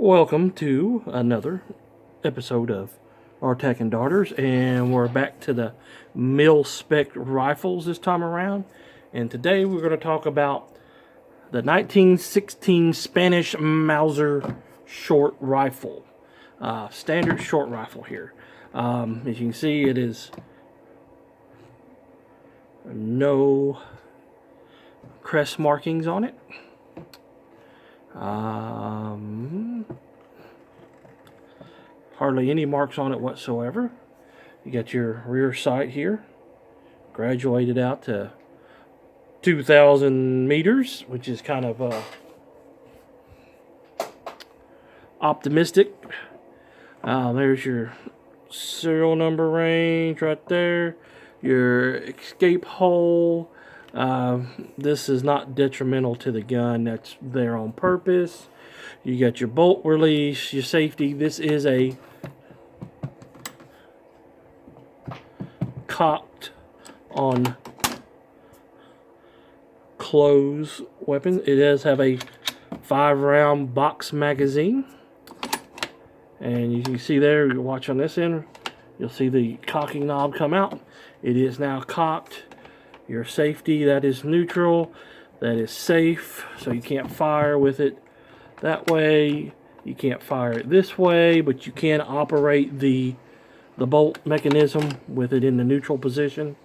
Welcome to another episode of R-TAC and Darters, and we're back to the mil-spec rifles this time around. And today we're going to talk about the 1916 Spanish Mauser short rifle, standard short rifle here. As you can see, it is no crest markings on it. Hardly any marks on it whatsoever. You got your rear sight here, graduated out to 2,000 meters, which is kind of optimistic. There's your serial number range right there, your escape hole. This is not detrimental to the gun, that's there on purpose. You got your bolt release, your safety. This is a cocked on close weapon. It does have a 5-round box magazine, and you can see there, you watch on this end, you'll see the cocking knob come out. It is now cocked. Your safety, that is neutral, that is safe, so you can't fire with it that way, you can't fire it this way, but you can operate the bolt mechanism with it in the neutral position.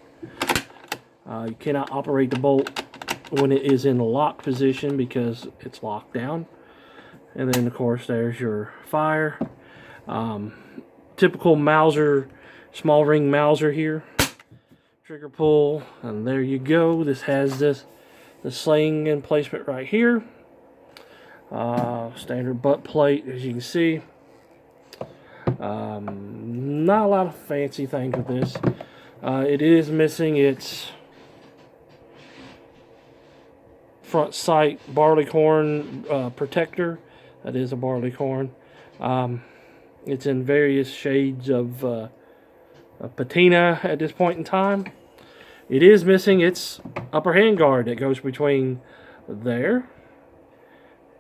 You cannot operate the bolt when it is in the lock position because it's locked down. And then of course there's your fire. Typical Mauser, small ring Mauser here. Trigger pull, and there you go. This has the sling emplacement right here. Standard butt plate, as you can see. Not a lot of fancy things with this. It is missing its front sight barleycorn protector. That is a barleycorn. It's in various shades of patina at this point in time. It is missing its upper handguard that goes between there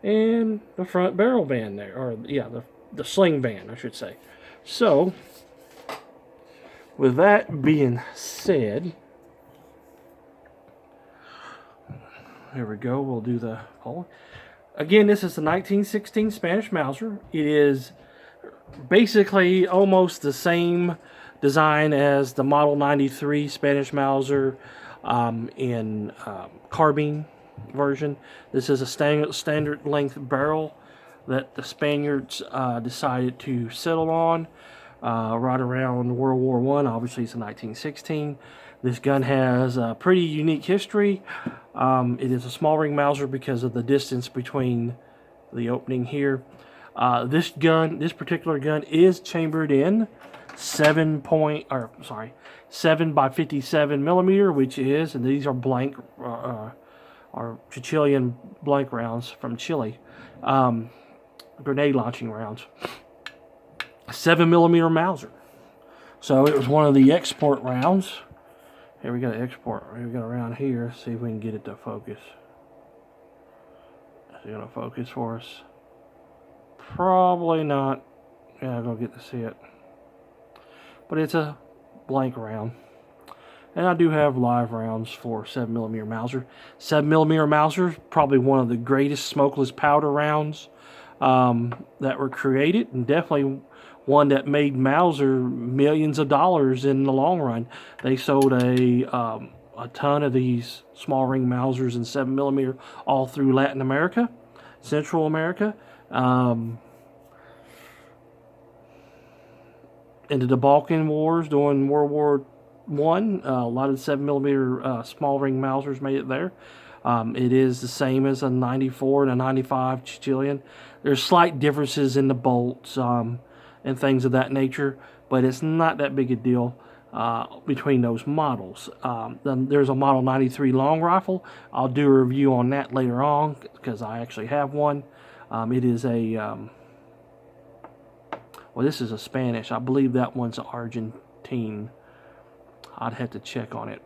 and the front barrel band there, or yeah, the sling band, I should say. So, with that being said, there we go. We'll do the poll. Again, this is the 1916 Spanish Mauser. It is basically almost the same design as the Model 93 Spanish Mauser in carbine version. This is a standard length barrel that the Spaniards decided to settle on right around World War I. Obviously, it's a 1916. This gun has a pretty unique history. It is a small ring Mauser because of the distance between the opening here. This particular gun is chambered in 7 by 57 millimeter, which is, and these are blank, are Chilean blank rounds from Chile, grenade launching rounds. 7 millimeter Mauser. So it was one of the export rounds. Here we got export. We got around here. See if we can get it to focus. Is it gonna focus for us? Probably not. Yeah, I'm gonna get to see it. But it's a blank round. And I do have live rounds for 7mm Mauser. 7mm Mauser is probably one of the greatest smokeless powder rounds that were created, and definitely one that made Mauser millions of dollars in the long run. They sold a ton of these small ring Mausers and 7mm all through Latin America, Central America. Into the Balkan Wars during World War I, a lot of the 7mm small ring Mausers made it there. It is the same as a 94 and a 95 Chilean. There's slight differences in the bolts and things of that nature, but it's not that big a deal between those models. Then there's a Model 93 long rifle. I'll do a review on that later on because I actually have one. It is a well, this is a Spanish. I believe that one's Argentine. I'd have to check on it.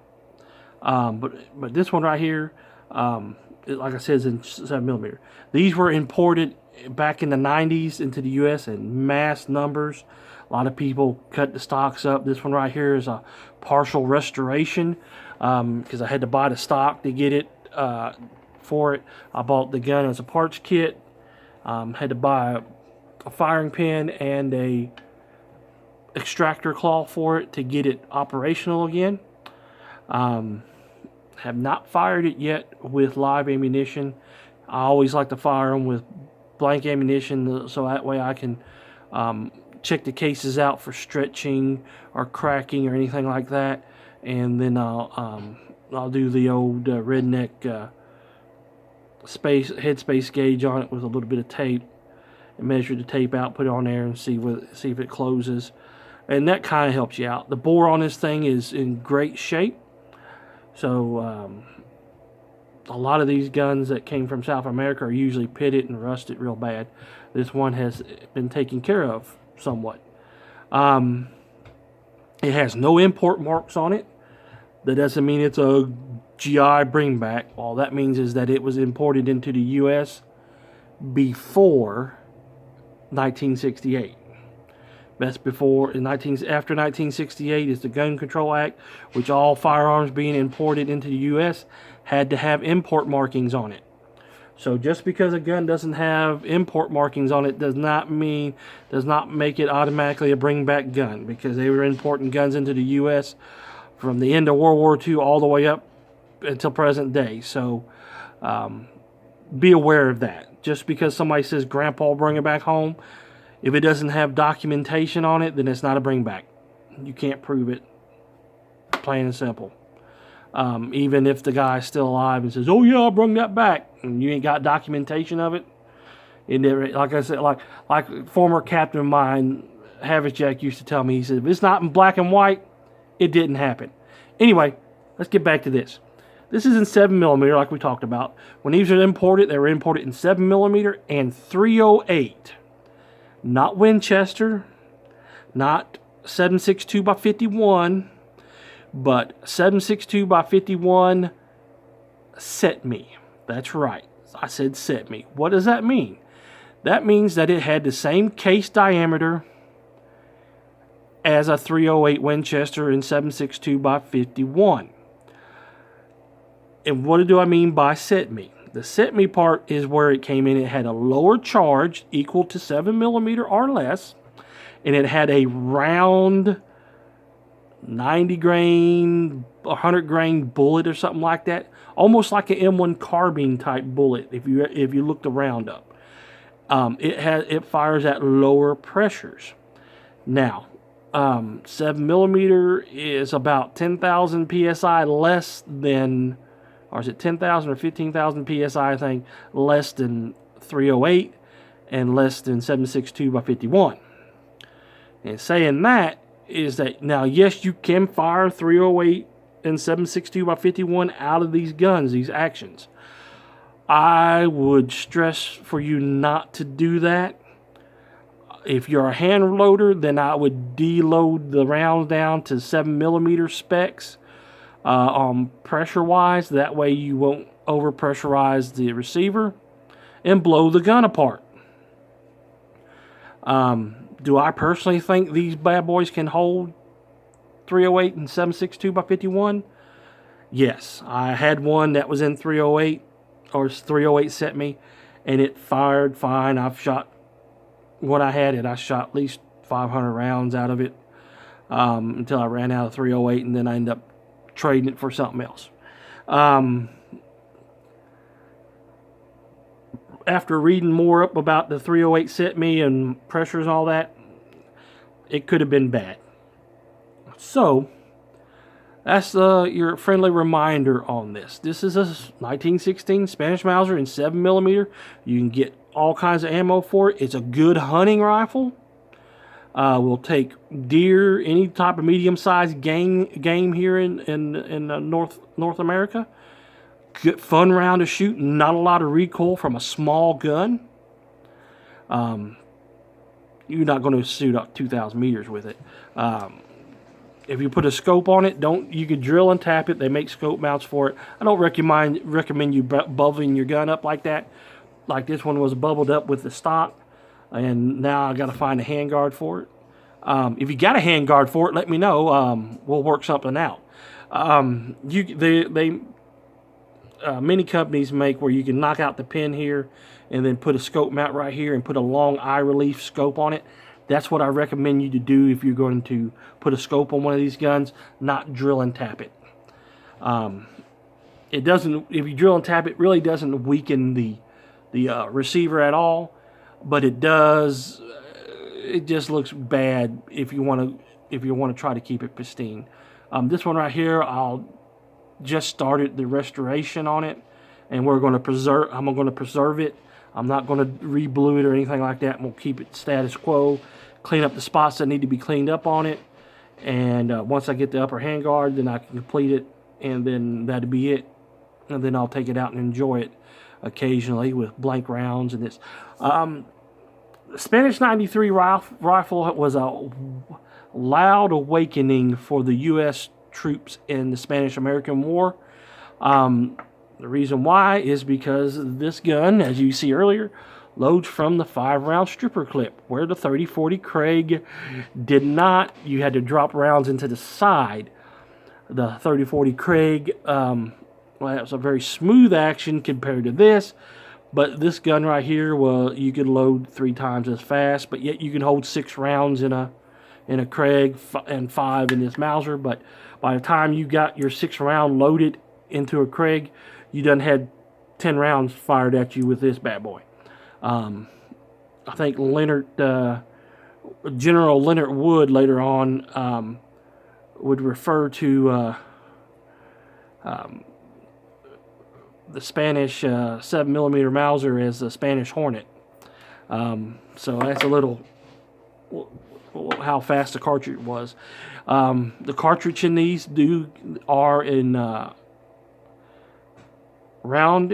But this one right here, like I said, is in 7mm. These were imported back in the 90s into the U.S. in mass numbers. A lot of people cut the stocks up. This one right here is a partial restoration because I had to buy the stock to get it for it. I bought the gun as a parts kit. Had to buy a firing pin and a extractor claw for it to get it operational again. Have not fired it yet with live ammunition. I always like to fire them with blank ammunition so that way I can check the cases out for stretching or cracking or anything like that, and then I'll do the old redneck headspace gauge on it with a little bit of tape and measure the tape out, put it on there, and see if it closes, and that kind of helps you out. The bore on this thing is in great shape, so a lot of these guns that came from South America are usually pitted and rusted real bad. This one has been taken care of somewhat. It has no import marks on it. That doesn't mean it's a GI bring back. All that means is that it was imported into the U.S. before 1968. That's before after 1968 is the Gun Control Act, which all firearms being imported into the U.S. had to have import markings on it. So just because a gun doesn't have import markings on it does not make it automatically a bring back gun, because they were importing guns into the U.S. from the end of World War II all the way up until present day. So be aware of that. Just because somebody says Grandpa bring it back home, if it doesn't have documentation on it, then it's not a bring back. You can't prove it. Plain and simple. Even if the guy's still alive and says, "Oh yeah, I brung that back," and you ain't got documentation of it, like I said, like former captain of mine, Havishjack, used to tell me, he said, if it's not in black and white, it didn't happen. Anyway, let's get back to this. This is in 7mm, like we talked about. When these were imported, they were imported in 7mm and 308. Not Winchester, not 7.62 by 51, but 7.62 by 51 set me. That's right. I said set me. What does that mean? That means that it had the same case diameter as a 308 Winchester in 7.62 by 51. And what do I mean by set me? The set me part is where it came in. It had a lower charge equal to 7mm or less, and it had a round 90 grain, 100 grain bullet or something like that, almost like an M1 carbine type bullet. If you look the round up, it fires at lower pressures. Now, 7mm is about 10,000 psi less than, or is it 10,000 or 15,000 psi? I think less than 308 and less than 7.62 by 51. And saying that is that now, yes, you can fire 308 and 7.62 by 51 out of these guns, these actions. I would stress for you not to do that. If you're a hand loader, then I would deload the rounds down to 7mm specs pressure wise. That way you won't over pressurize the receiver and blow the gun apart. Do I personally think these bad boys can hold 308 and 7.62 by 51? Yes. I had one that was in 308, or 308 set me, and it fired fine. I've shot, when I had it, I shot at least 500 rounds out of it until I ran out of 308, and then I ended up trading it for something else. After reading more up about the 308 set me and pressures and all that, it could have been bad. So that's your friendly reminder on this. This is a 1916 Spanish Mauser in 7mm. You can get all kinds of ammo for it. It's a good hunting rifle. Will take deer, any type of medium-sized game here in North America. Good fun round to shoot. Not a lot of recoil from a small gun. You're not going to shoot up 2,000 meters with it. If you put a scope on it, you could drill and tap it. They make scope mounts for it. I don't recommend you bubbling your gun up like that. like this one was bubbled up with the stock, and now I got to find a handguard for it. If you got a handguard for it, let me know. We'll work something out. Many companies make where you can knock out the pin here and then put a scope mount right here and put a long eye relief scope on it. That's what I recommend you to do if you're going to put a scope on one of these guns, not drill and tap it. It doesn't, if you drill and tap it, really doesn't weaken the receiver at all, but it does, it just looks bad if you want to try to keep it pristine. This one right here, I'll just started the restoration on it, and I'm going to preserve it. I'm not going to re-blue it or anything like that. We'll keep it status quo, clean up the spots that need to be cleaned up on it, and once I get the upper handguard, then I can complete it, and then that'll be it. And then I'll take it out and enjoy it occasionally with blank rounds and this. The Spanish 93 rifle was a loud awakening for the U.S. troops in the Spanish-American War. The reason why is because this gun, as you see earlier, loads from the 5-round stripper clip, where the 30-40 Craig did not. You had to drop rounds into the side. The 30-40 Craig, well, it was a very smooth action compared to this, but this gun right here, well, you could load 3 times as fast, but yet you can hold 6 rounds in a Craig and 5 in this Mauser. But by the time you got your 6th round loaded into a Craig, you done had 10 rounds fired at you with this bad boy. I think General Leonard Wood later on would refer to the Spanish 7mm Mauser as the Spanish Hornet. So that's a little how fast the cartridge was. The cartridge in these are in round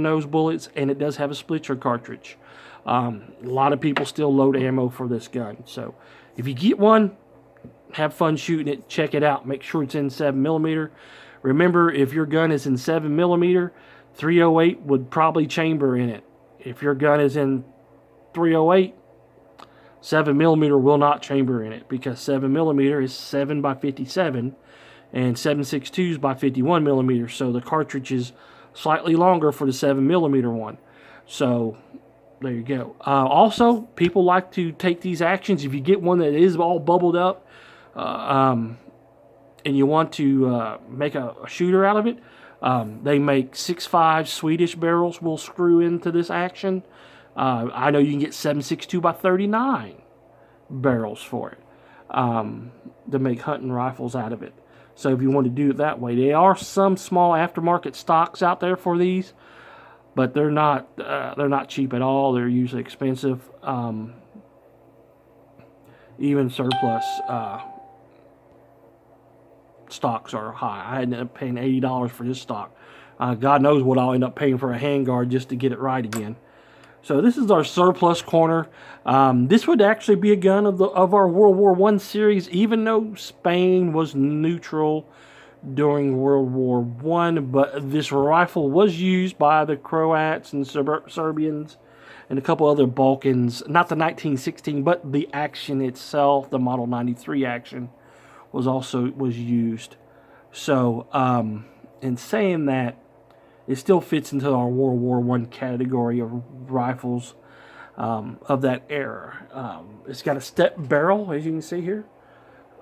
nose bullets, and it does have a splitter cartridge. A lot of people still load ammo for this gun, so if you get one, have fun shooting it. Check it out. Make sure it's in 7mm. Remember, if your gun is in 7mm, 308 would probably chamber in it. If your gun is in 308, 7mm will not chamber in it, because 7mm is 7 by 57 and 7.62s by 51mm. So the cartridge is slightly longer for the 7mm one. So there you go. Also, people like to take these actions. If you get one that is all bubbled up, and you want to make a shooter out of it, they make 6.5 Swedish barrels will screw into this action. I know you can get 7.62 by 39 barrels for it to make hunting rifles out of it. So if you want to do it that way, there are some small aftermarket stocks out there for these, but they're not cheap at all. They're usually expensive. Even surplus stocks are high. I ended up paying $80 for this stock. God knows what I'll end up paying for a handguard just to get it right again. So this is our surplus corner. This would actually be a gun of our World War I series, even though Spain was neutral during World War I. But this rifle was used by the Croats and Serbians and a couple other Balkans. Not the 1916, but the action itself, the Model 93 action, was used. So in saying that, it still fits into our World War I category of rifles of that era. It's got a step barrel, as you can see here.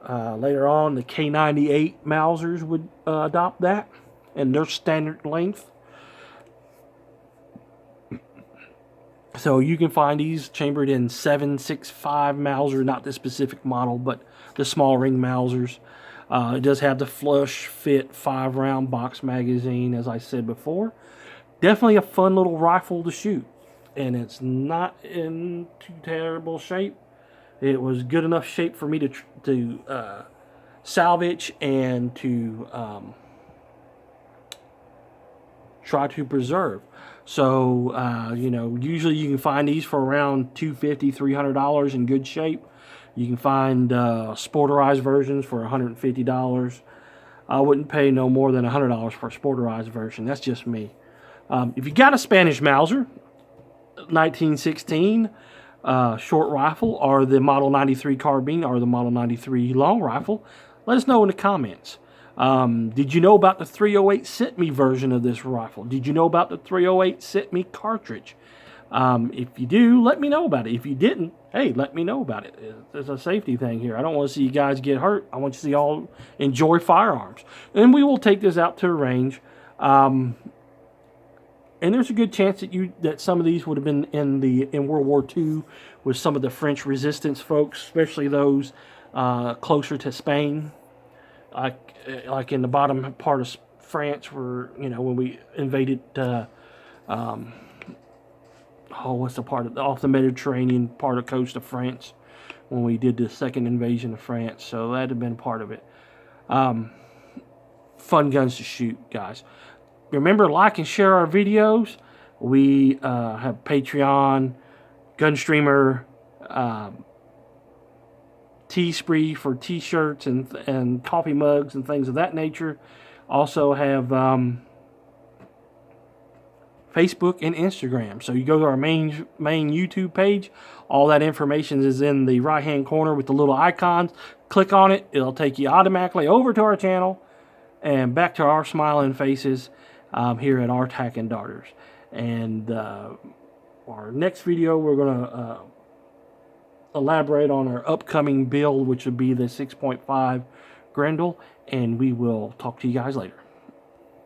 Later on, the K98 Mausers would adopt that, and their standard length. So you can find these chambered in 7.65 Mauser, not this specific model, but the small ring Mausers. It does have the flush fit 5-round box magazine, as I said before. Definitely a fun little rifle to shoot, and it's not in too terrible shape. It was good enough shape for me to salvage and to try to preserve. So usually you can find these for around $250, $300 in good shape. You can find sporterized versions for $150. I wouldn't pay no more than $100 for a sporterized version. That's just me. If you got a Spanish Mauser, 1916 short rifle, or the Model 93 carbine, or the Model 93 long rifle, let us know in the comments. Did you know about the 308 SITME version of this rifle? Did you know about the 308 SITME cartridge? If you do, let me know about it. If you didn't, hey, let me know about it. There's a safety thing here. I don't want to see you guys get hurt. I want you to see all enjoy firearms. And we will take this out to a range. And there's a good chance that some of these would have been in World War II with some of the French resistance folks, especially those closer to Spain, like in the bottom part of France, where when we invaded. What's the part off the Mediterranean part of coast of France when we did the second invasion of France? So that'd have been part of it. Fun guns to shoot, guys. Remember, like and share our videos. We have Patreon, Gunstreamer, Teespree for t-shirts and coffee mugs and things of that nature. Also have Facebook and Instagram. So you go to our main YouTube page. All that information is in the right hand corner with the little icons. Click on it. It'll take you automatically over to our channel and back to our smiling faces here at R-TAC and Darters. And our next video, we're going to elaborate on our upcoming build, which would be the 6.5 Grendel. And we will talk to you guys later.